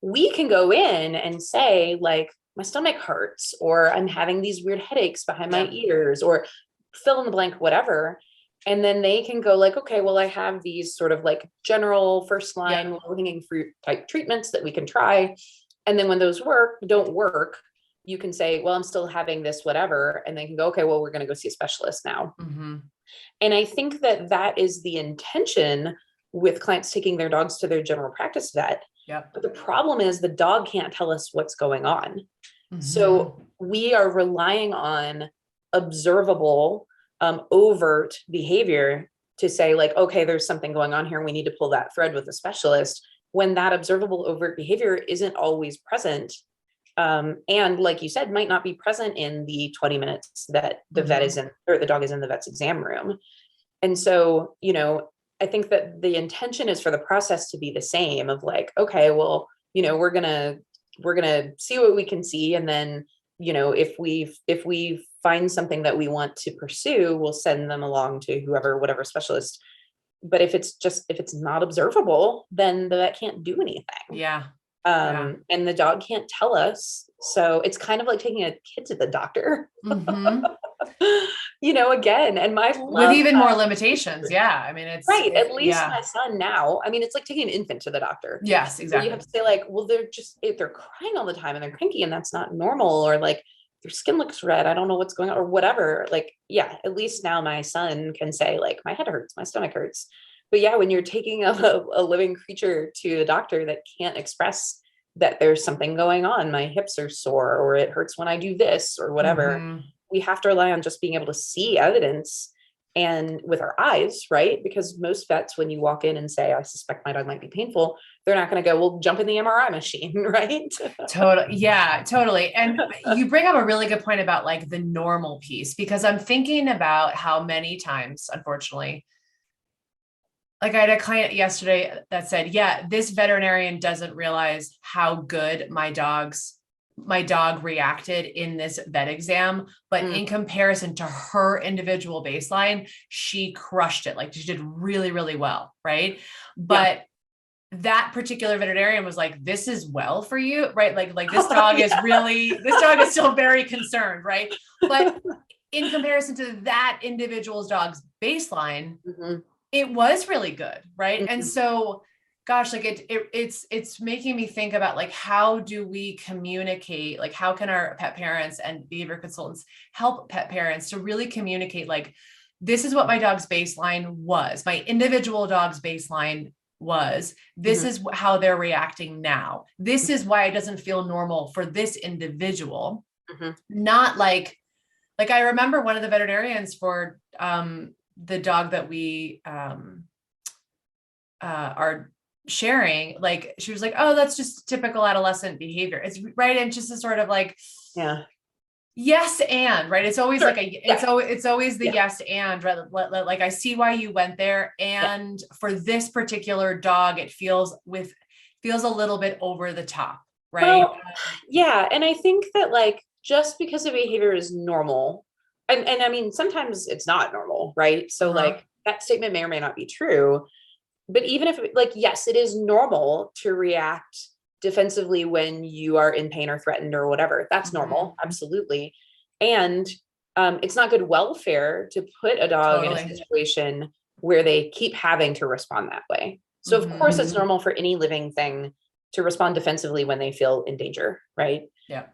we can go in and say like, my stomach hurts, or I'm having these weird headaches behind my ears, or fill in the blank, whatever. And then they can go like, okay, well, I have these sort of like general first line low hanging fruit type treatments that we can try. And then when those don't work, you can say, well, I'm still having this, whatever. And they can go, okay, well, we're going to go see a specialist now. Mm-hmm. And I think that is the intention with clients taking their dogs to their general practice vet. Yep. But the problem is the dog can't tell us what's going on. Mm-hmm. So we are relying on observable, overt behavior to say like, okay, there's something going on here. We need to pull that thread with a specialist, when that observable overt behavior isn't always present. And like you said, might not be present in the 20 minutes that the vet is in, or the dog is in the vet's exam room. And so, I think that the intention is for the process to be the same of like, okay, well, we're going to see what we can see. And then, if we find something that we want to pursue, we'll send them along to whatever specialist. But if it's not observable, then the vet can't do anything. Yeah. And the dog can't tell us. So it's kind of like taking a kid to the doctor, Mm-hmm. Again, and with even more limitations. Yeah. I mean, right. At least my son now, I mean, it's like taking an infant to the doctor. Yes, exactly. You have to say like, well, they're crying all the time and they're cranky and that's not normal. Or like their skin looks red. I don't know what's going on or whatever. Like, yeah, at least now my son can say like, my head hurts, my stomach hurts. But yeah, when you're taking a living creature to a doctor that can't express that there's something going on, my hips are sore, or it hurts when I do this or whatever, we have to rely on just being able to see evidence and with our eyes, right? Because most vets, when you walk in and say, I suspect my dog might be painful, they're not going to go, well, jump in the MRI machine, right? Totally. Yeah, totally. And you bring up a really good point about like the normal piece, because I'm thinking about how many times, unfortunately, like I had a client yesterday that said, yeah, this veterinarian doesn't realize how good my dog reacted in this vet exam, but in comparison to her individual baseline, she crushed it. Like she did really, really well. Right. But that particular veterinarian was like, this is well for you, right? Like this dog is still very concerned. Right. But in comparison to that individual's dog's baseline, it was really good. Right. And so, gosh, like it's making me think about like, how do we communicate? Like, how can our pet parents and behavior consultants help pet parents to really communicate? Like, this is what my dog's baseline was. My individual dog's baseline was, this is how they're reacting now. This is why it doesn't feel normal for this individual. Not like I remember one of the veterinarians for, the dog that we, are sharing, like, she was like, oh, that's just typical adolescent behavior. It's right. And just a sort of like, yes. And right. It's always like it's always the yes. And right. Like, I see why you went there. And for this particular dog, it feels a little bit over the top. Right. Well, yeah. And I think that like, just because a behavior is normal, and I mean, sometimes it's not normal, right? So like that statement may or may not be true. But even if like, yes, it is normal to react defensively when you are in pain or threatened or whatever. That's normal. Absolutely. And it's not good welfare to put a dog in a situation where they keep having to respond that way. So of course it's normal for any living thing to respond defensively when they feel in danger. Right. Yeah.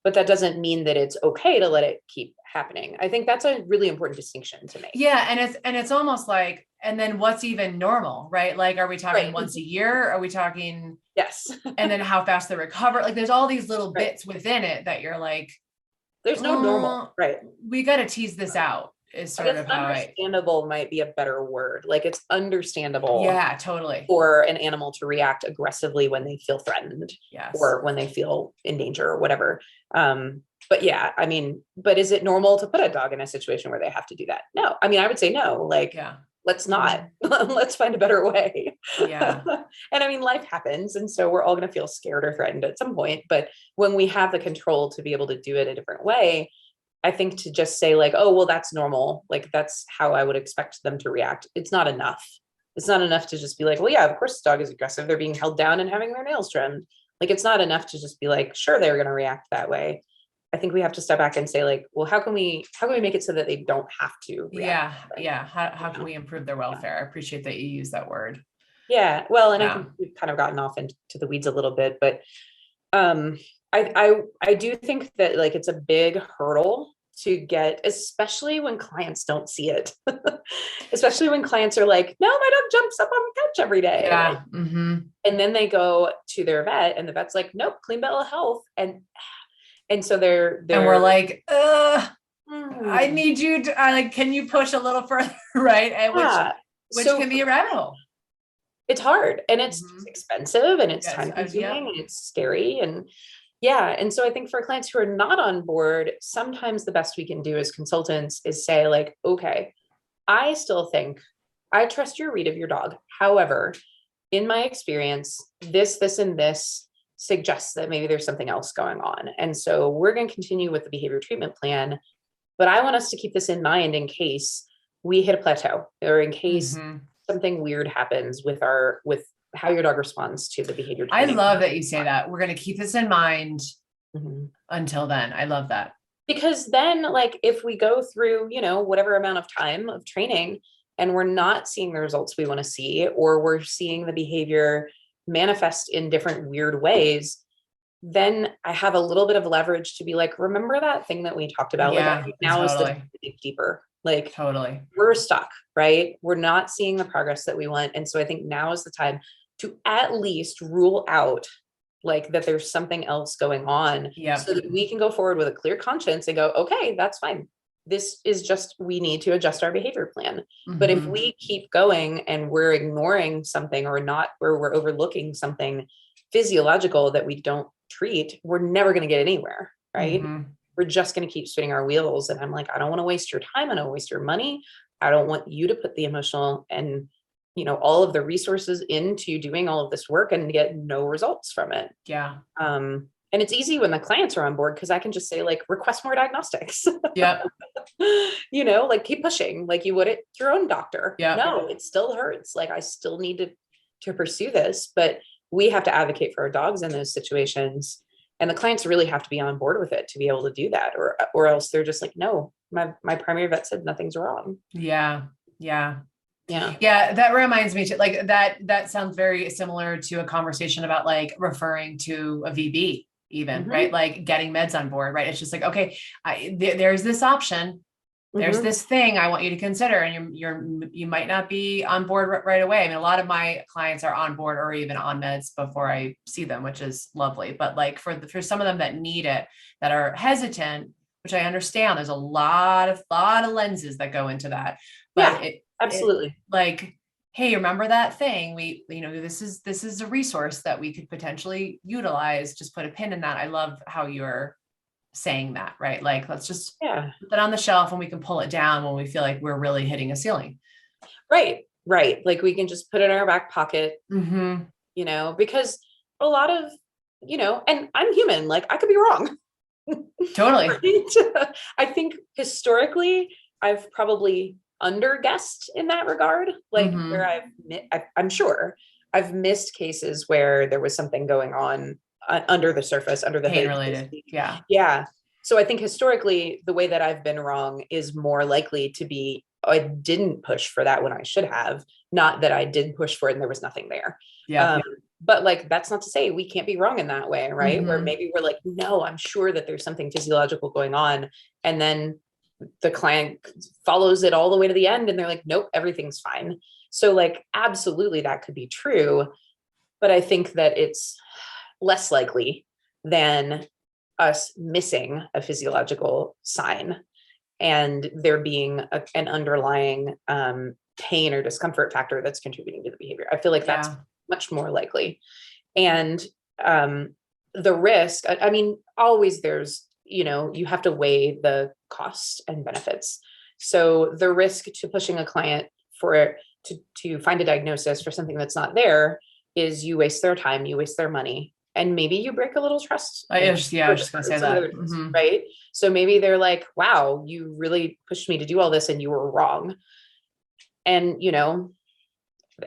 But that doesn't mean that it's okay to let it keep happening. I think that's a really important distinction to make. Yeah. And it's almost like, and then what's even normal, right? Like, are we talking once a year? Are we talking? Yes. And then how fast they recover? Like, there's all these little bits within it that you're like, there's no normal, right? We got to tease this out. Is sort of how understandable might be a better word. Like, it's understandable. Yeah, totally. For an animal to react aggressively when they feel threatened, or when they feel in danger or whatever. But yeah, I mean, but is it normal to put a dog in a situation where they have to do that? No. I mean, I would say no. Like, let's not. Let's find a better way. Yeah. And I mean, life happens. And so we're all going to feel scared or threatened at some point. But when we have the control to be able to do it a different way, I think to just say like, oh, well, that's normal. Like, that's how I would expect them to react. It's not enough. It's not enough to just be like, well, yeah, of course the dog is aggressive. They're being held down and having their nails trimmed. Like, it's not enough to just be like, sure, they're going to react that way. I think we have to step back and say like, well, how can we make it so that they don't have to react? Yeah. How can we improve their welfare? I appreciate that you use that word. Yeah. Well, and I think we've kind of gotten off into the weeds a little bit, but I do think that like it's a big hurdle to get, especially when clients don't see it, especially when clients are like, no, my dog jumps up on the couch every day. Yeah. Like, and then they go to their vet and the vet's like, nope, clean bill of health. And so they're and we're like, I need you to like, can you push a little further? Right. And which can be a rabbit hole. It's hard and it's expensive and it's time consuming and it's scary. And and so I think for clients who are not on board, sometimes the best we can do as consultants is say like, okay, I still think I trust your read of your dog. However, in my experience, this, and this suggests that maybe there's something else going on. And so we're going to continue with the behavior treatment plan, but I want us to keep this in mind in case we hit a plateau or in case something weird happens with how your dog responds to the behavior training. I love that you say that. We're going to keep this in mind until then. I love that. Because then like, if we go through, whatever amount of time of training and we're not seeing the results we want to see, or we're seeing the behavior manifest in different weird ways, then I have a little bit of leverage to be like, remember that thing that we talked about? Yeah, like now is the time to dig deeper. Like totally. We're stuck, right? We're not seeing the progress that we want. And so I think now is the time to at least rule out like that there's something else going on so that we can go forward with a clear conscience and go, okay, that's fine. This is just, we need to adjust our behavior plan. But if we keep going and we're ignoring something or we're overlooking something physiological that we don't treat, we're never going to get anywhere, right? We're just going to keep spinning our wheels. And I'm like, I don't want to waste your time. I don't waste your money. I don't want you to put the emotional and, all of the resources into doing all of this work and get no results from it. Yeah. And it's easy when the clients are on board because I can just say like, request more diagnostics. Yeah. Like keep pushing like you would at your own doctor. Yeah. No, it still hurts. Like I still need to pursue this, but we have to advocate for our dogs in those situations. And the clients really have to be on board with it to be able to do that, or else they're just like, no, my primary vet said nothing's wrong. Yeah. Yeah. Yeah. Yeah. That reminds me to like that sounds very similar to a conversation about like referring to a VB even, right? Like getting meds on board, right? It's just like, okay, there's this option. There's this thing I want you to consider. And you might not be on board right away. I mean, a lot of my clients are on board or even on meds before I see them, which is lovely. But like for some of them that need it, that are hesitant, which I understand, there's a lot of lenses that go into that. But absolutely. Like, hey, remember that thing? This is a resource that we could potentially utilize. Just put a pin in that. I love how you're saying that, right? Like, let's just put that on the shelf and we can pull it down when we feel like we're really hitting a ceiling. Right. Like we can just put it in our back pocket, because a lot of, and I'm human, like I could be wrong. Totally. Right? I think historically I've probably underguessed in that regard, like where I'm sure I've missed cases where there was something going on under the surface, under the hood. Related. Yeah. Yeah. So I think historically the way that I've been wrong is more likely to be, I didn't push for that when I should have, not that I did push for it and there was nothing there. Yeah. But like, that's not to say we can't be wrong in that way, right? Where maybe we're like, no, I'm sure that there's something physiological going on. And then the client follows it all the way to the end and they're like, nope, everything's fine. So like, absolutely that could be true. But I think that it's less likely than us missing a physiological sign and there being an underlying pain or discomfort factor that's contributing to the behavior. I feel like that's much more likely. And the risk, I mean, always there's, you have to weigh the costs and benefits. So the risk to pushing a client for to find a diagnosis for something that's not there is you waste their time, you waste their money, and maybe you break a little trust. I was just going to say that. Right. So maybe they're like, wow, you really pushed me to do all this and you were wrong. And, you know,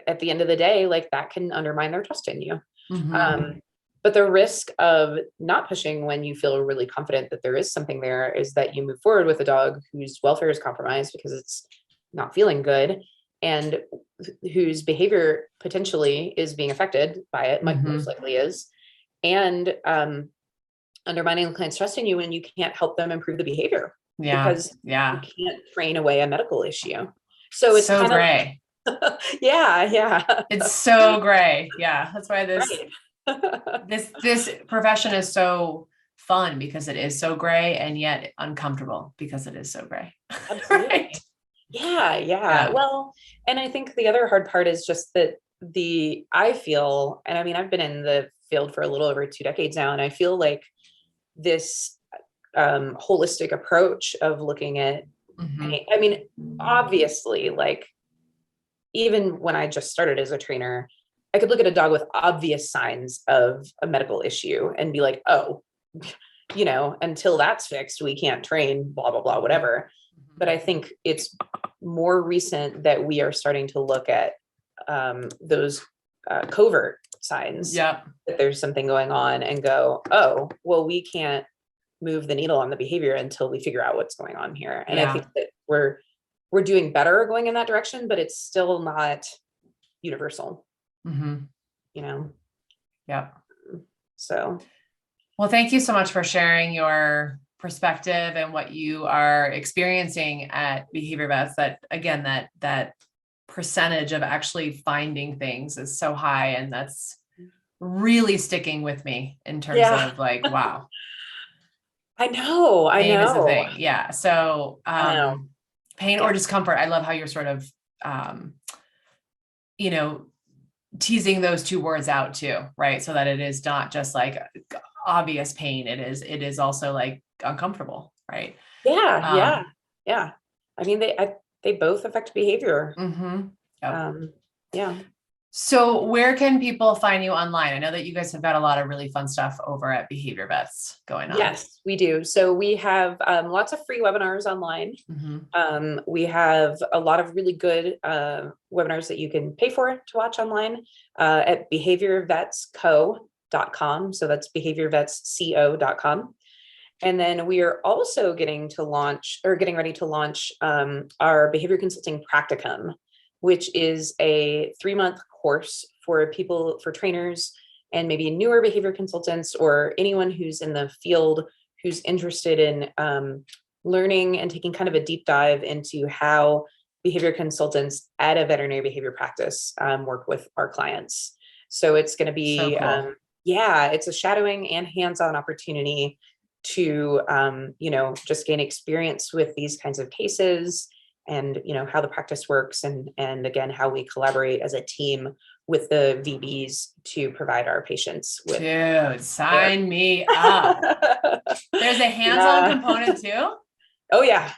at the end of the day, like that can undermine their trust in you. But the risk of not pushing when you feel really confident that there is something there is that you move forward with a dog whose welfare is compromised because it's not feeling good and whose behavior potentially is being affected by it, most likely is, and undermining the client's trust in you when you can't help them improve the behavior because you can't train away a medical issue. So it's so kind gray. Yeah. It's so gray. Yeah. That's why this profession is so fun because it is so gray and yet uncomfortable because it is so gray. Absolutely. Right? Yeah. Well, and I think the other hard part is just that I feel, and I mean, I've been in the field for a little over 2 decades now, and I feel like this holistic approach of looking at, I mean, obviously, like, even when I just started as a trainer, I could look at a dog with obvious signs of a medical issue and be like, oh, you know, until that's fixed, we can't train, blah, blah, blah, whatever. But I think it's more recent that we are starting to look at those covert signs that there's something going on and go, oh, well, we can't move the needle on the behavior until we figure out what's going on here. And I think that we're doing better going in that direction, but it's still not universal, you know? Yeah. So. Well, thank you so much for sharing your perspective and what you are experiencing at Behavior Vets. That again, that percentage of actually finding things is so high. And that's really sticking with me in terms of like, wow. I know. Pain is a thing. Yeah. So, pain or discomfort. I love how you're sort of, you know, teasing those two words out too, right? So that it is not just like obvious pain. It is also like uncomfortable, right? Yeah. I mean, they both affect behavior. So where can people find you online? I know that you guys have got a lot of really fun stuff over at Behavior Vets going on. Yes, we do. So we have lots of free webinars online. We have a lot of really good webinars that you can pay for to watch online at behaviorvetsco.com. So that's behaviorvetsco.com. And then we are also getting ready to launch our behavior consulting practicum, which is a 3-month course for trainers and maybe newer behavior consultants or anyone who's in the field who's interested in learning and taking kind of a deep dive into how behavior consultants at a veterinary behavior practice work with our clients. So it's going to be, so cool. It's a shadowing and hands-on opportunity to, just gain experience with these kinds of cases and, how the practice works and again, how we collaborate as a team with the VBs to provide our patients with. Dude, sign me up. There's a hands-on component too? Oh yeah.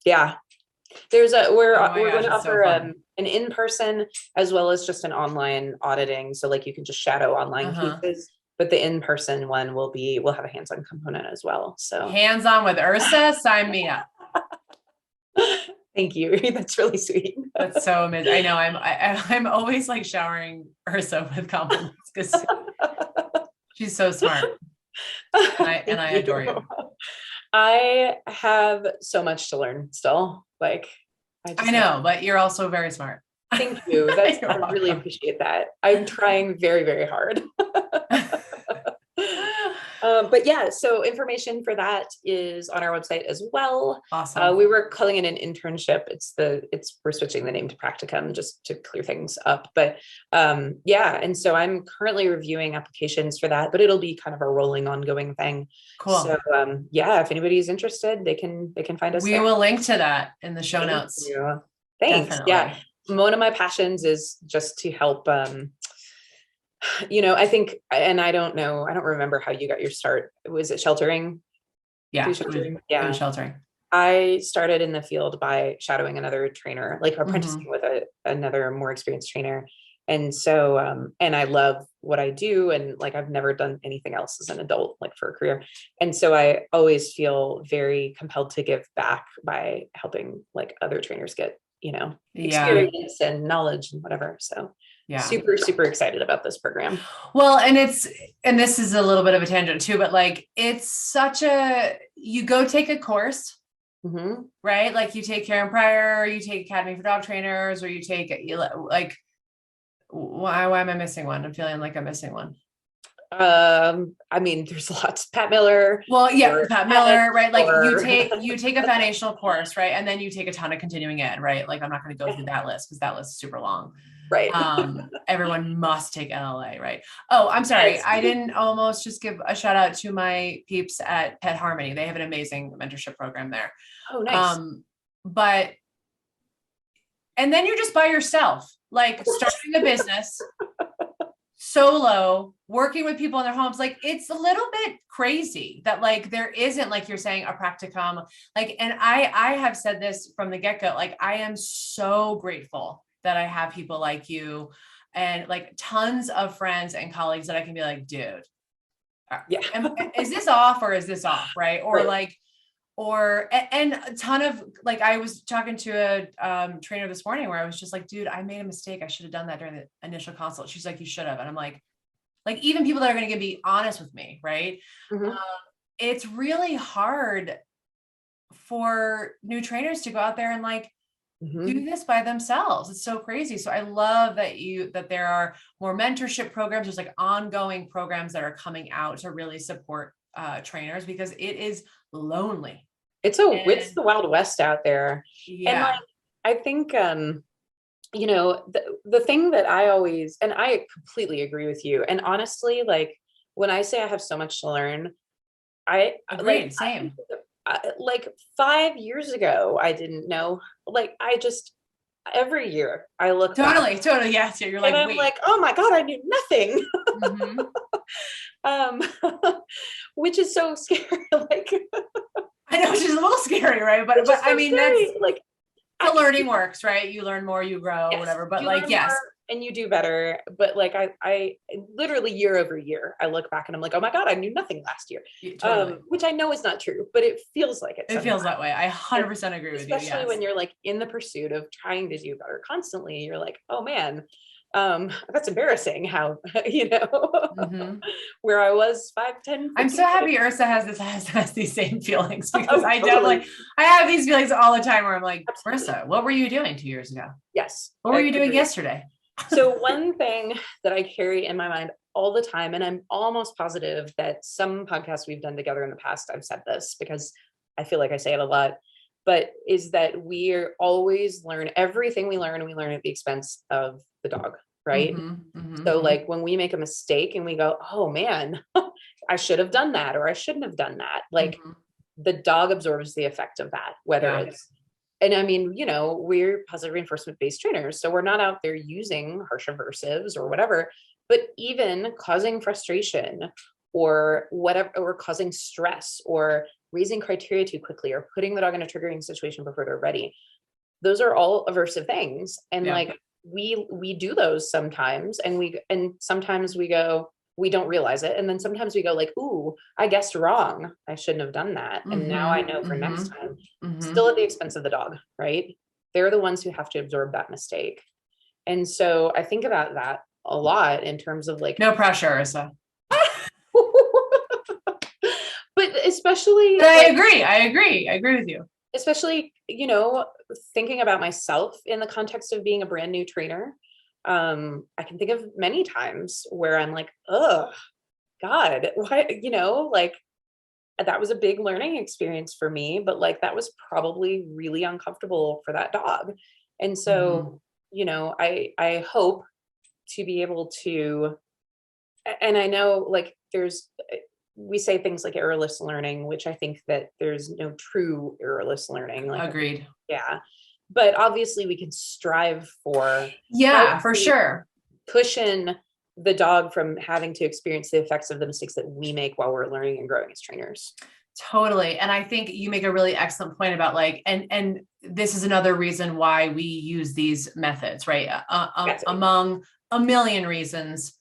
Yeah. We're going to offer an in-person as well as just an online auditing. So like you can just shadow online cases, but the in-person one we'll have a hands-on component as well. So hands-on with Ursa, sign me up. Thank you. That's really sweet. That's so amazing. I know I'm always like showering Ursa with compliments because she's so smart. And I adore you. I have so much to learn still. Like I know, but you're also very smart. Thank you. I really appreciate that. I'm trying very, very hard. But yeah, so information for that is on our website as well. Awesome. We were calling it an internship. We're switching the name to practicum just to clear things up. But and so I'm currently reviewing applications for that, but it'll be kind of a rolling, ongoing thing. Cool. So if anybody's interested, they can find us. We will link to that in the show notes. Thanks. Definitely. Yeah, one of my passions is just to help. I think, and I don't remember how you got your start. Was it sheltering? Yeah. Sheltering? It was sheltering. I started in the field by shadowing another trainer, like apprenticing Mm-hmm. with another more experienced trainer. And so, and I love what I do. And like, I've never done anything else as an adult, like for a career. And so I always feel very compelled to give back by helping like other trainers get, Yeah. experience and knowledge and whatever. So Yeah. super, super excited about this program. Well, and this is a little bit of a tangent too, but like, you go take a course, right? Like you take Karen Pryor, or you take Academy for Dog Trainers, or you take like, why am I missing one? I'm feeling like I'm missing one. I mean, there's lots. Pat Miller. Well, yeah, Pat Miller, right? Like you take a foundational course, right? And then you take a ton of continuing ed, right? Like I'm not going to go through that list because that list is super long. Right. Everyone must take NLA, right? Oh, I'm sorry. I didn't almost just give a shout out to my peeps at Pet Harmony. They have an amazing mentorship program there. Oh, nice. And then you're just by yourself, like starting a business solo, working with people in their homes. Like it's a little bit crazy that like there isn't, like you're saying, a practicum. Like, and I have said this from the get-go, like I am so grateful that I have people like you and like tons of friends and colleagues that I can be like, dude, is this off or is this off? Right. Or right. And a ton of like, I was talking to a trainer this morning where I was just like, dude, I made a mistake. I should have done that during the initial consult. She's like, you should have. And I'm like even people that are going to be honest with me. Right. It's really hard for new trainers to go out there and like, do this by themselves. It's so crazy. So I love that there are more mentorship programs. There's like ongoing programs that are coming out to really support trainers because it is lonely. It's the Wild West out there. Yeah. And like, I think, the thing that I always, and I completely agree with you. And honestly, like when I say I have so much to learn, I agree. Same. Like 5 years ago, I didn't know, like, every year I look totally. Yes. You're like, and I'm like, oh my God, I knew nothing. Which is so scary. Like, I know, which is a little scary, right? But I mean, scary. That's like the learning works, right? You learn more, you grow, whatever. But like, yes. And you do better. But like, I literally year over year, I look back and I'm like, oh my God, I knew nothing last year. Totally. Which I know is not true, but it feels like it. It feels that way. I 100% agree with you. Especially when you're like in the pursuit of trying to do better constantly, you're like, oh man, that's embarrassing how, where I was 5, 10. I'm so happy Ursa has these same feelings because I have these feelings all the time where I'm like, Ursa, what were you doing 2 years ago? Yes. What were you doing yesterday? So one thing that I carry in my mind all the time, and I'm almost positive that some podcasts we've done together in the past, I've said this because I feel like I say it a lot, but is that we are always everything we learn at the expense of the dog. Right. So like when we make a mistake and we go, oh man, I should have done that, or I shouldn't have done that. Like the dog absorbs the effect of that, whether it's, and I mean, we're positive reinforcement based trainers. So we're not out there using harsh aversives or whatever, but even causing frustration or whatever, or causing stress or raising criteria too quickly or putting the dog in a triggering situation before they're ready. Those are all aversive things. And like, we do those sometimes and sometimes we go, we don't realize it. And then sometimes we go like, ooh, I guessed wrong. I shouldn't have done that. And now I know for next time, still at the expense of the dog, right? They're the ones who have to absorb that mistake. And so I think about that a lot in terms of like, no pressure, Ursa. But especially, I agree with you. Especially, thinking about myself in the context of being a brand new trainer. I can think of many times where I'm like, oh God, why, like that was a big learning experience for me, but like, that was probably really uncomfortable for that dog. And so, I hope to be able to, and I know like we say things like errorless learning, which I think that there's no true errorless learning. Like, agreed. Yeah. But obviously we can strive for. Yeah, for sure. Cushion the dog from having to experience the effects of the mistakes that we make while we're learning and growing as trainers. Totally. And I think you make a really excellent point about like, and this is another reason why we use these methods, right? Among a million reasons,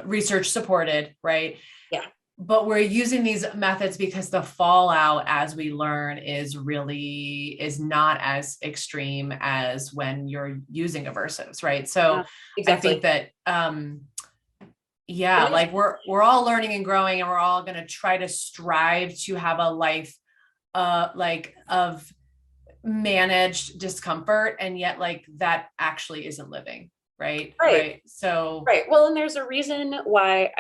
research supported, right? Yeah. But we're using these methods because the fallout as we learn is not as extreme as when you're using aversives, right? So exactly. I think that, like we're all learning and growing, and we're all going to try to strive to have a life, like of managed discomfort. And yet like that actually isn't living. Right. So, Well, and there's a reason why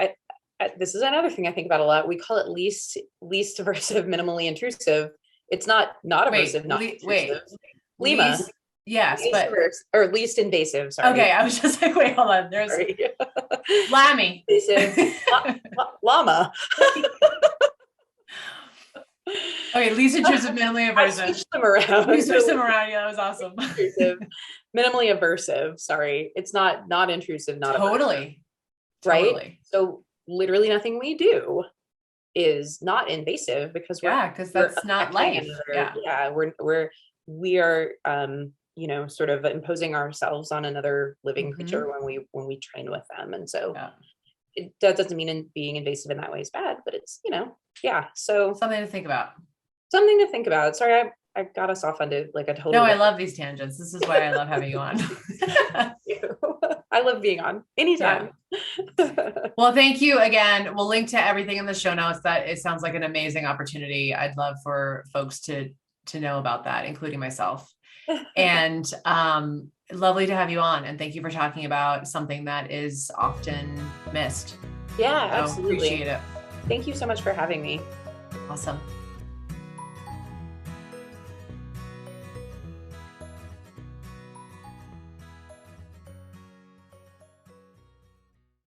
this is another thing I think about a lot. We call it least aversive, minimally intrusive. It's not aversive, not intrusive. Lima. Yes, or least invasive. Sorry. Okay, I was just like, wait, hold on. There's Lammy. Invasive. Llama. Okay, least intrusive, minimally aversive. I switched them around. You switched them around. Yeah, that was awesome. Minimally aversive. Sorry, it's not intrusive. Not totally. Aversive, right. Totally. So literally nothing we do is not invasive because because that's not life. We are sort of imposing ourselves on another living creature when we train with them, and so that doesn't mean being invasive in that way is bad, but it's so something to think about. Sorry, I got us off onto like a total. No, I love these tangents. This is why I love having you on. Thank you. I love being on anytime. Well, thank you again. We'll link to everything in the show notes. That it sounds like an amazing opportunity. I'd love for folks to know about that, including myself. And lovely to have you on. And thank you for talking about something that is often missed. Yeah, absolutely. Appreciate it. Thank you so much for having me. Awesome.